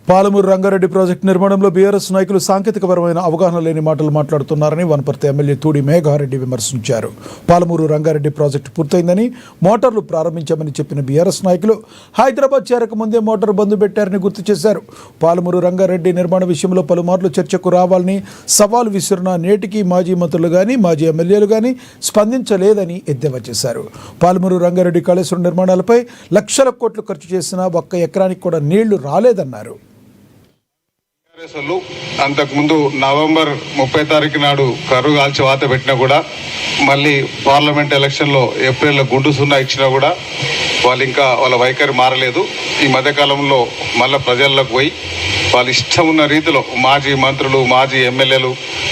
Palamuru Rangareddy project నిర్మాణంలో BRS నాయకులు సాంకేతికపరమైన అవగాహన లేని మాటలు మాట్లాడుతున్నారని వనపర్తి ఎమ్మెల్యే తూడి మేఘారెడ్డి విమర్శించారు. పాలమూరు రంగారెడ్డి ప్రాజెక్టు పూర్తయిందని, మోటార్లు ప్రారంభించామని చెప్పిన బీఆర్ఎస్ నాయకులు హైదరాబాద్ చేరక ముందే మోటార్ బంద్ పెట్టారని గుర్తు చేశారు. పాలమూరు రంగారెడ్డి నిర్మాణ విషయంలో పలుమార్లు చర్చకు రావాలని సవాల్ విసిరిన నేటికి మాజీ మంత్రులు కానీ మాజీ ఎమ్మెల్యేలు కానీ స్పందించలేదని ఎద్దేవా చేశారు. పాలమూరు రంగారెడ్డి కాళేశ్వరం నిర్మాణాలపై లక్షల కోట్లు ఖర్చు చేసినా ఒక్క ఎకరానికి కూడా నీళ్లు రాలేదన్నారు. అంతకుముందు నవంబర్ 30 తారీఖు నాడు కరువు కాల్చి వాత పెట్టినా కూడా, మళ్ళీ పార్లమెంట్ ఎలక్షన్లో ఏప్రిల్లో గుండు సున్నా ఇచ్చినా కూడా వాళ్ళు ఇంకా వాళ్ళ వైఖరి మారలేదు. ఈ మధ్యకాలంలో మళ్ళీ ప్రజల్లోకి పోయి వాళ్ళు ఇష్టం ఉన్న రీతిలో మాజీ మంత్రులు మాజీ ఎమ్మెల్యేలు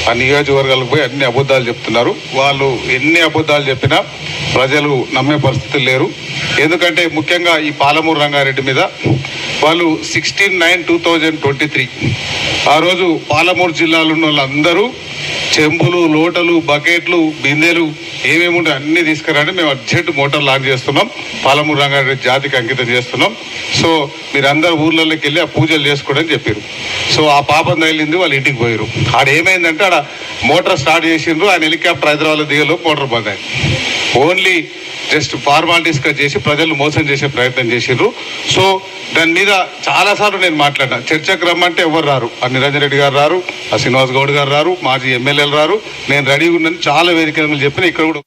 ఆ నియోజకవర్గాలకు పోయి అన్ని అబద్ధాలు చెప్తున్నారు. వాళ్ళు ఎన్ని అబద్ధాలు చెప్పినా ప్రజలు నమ్మే పరిస్థితులు లేరు. ఎందుకంటే ముఖ్యంగా ఈ పాలమూరు రంగారెడ్డి మీద వాళ్ళు 16/9/2023 ఆ రోజు పాలమూరు జిల్లాలో ఉన్న వాళ్ళందరూ చెంబులు, లోటలు, బకెట్లు, బిందెలు ఏమేమి ఉంటే అన్ని తీసుకురండి, మేము అర్జెంట్ మోటార్ లాంచ్ చేస్తున్నాం, పాలమూరు రంగారెడ్డి జాతికి అంకితం చేస్తున్నాం, సో మీరందరూ ఊర్లలోకి వెళ్ళి ఆ పూజలు చేసుకోవడం చెప్పారు. సో ఆ పాపం తగిలింది, వాళ్ళు ఇంటికి పోయారు. ఆడ ఏమైందంటే ఆడ మోటార్ స్టార్ట్ చేసిండ్రు, ఆయన హెలికాప్టర్ హైదరాబాద్ దిగలో మోటార్ బంద్ అయింది. ఓన్లీ జస్ట్ ఫార్మాలిటీస్గా చేసి ప్రజలు మోసం చేసే ప్రయత్నం చేసిండ్రు. సో దాని మీద చాలాసార్లు నేను మాట్లాడినా, చర్చకు రమ్మంటే ఎవరు రారు. ఆ నిరంజన్ రెడ్డి గారు రారు, ఆ శ్రీనివాస్ గౌడ్ గారు రారు, మాజీ ఎమ్మెల్యేలు రారు. నేను రెడీగా ఉన్నాను, చాలా వేదికలు చెప్పిన ఇక్కడ కూడా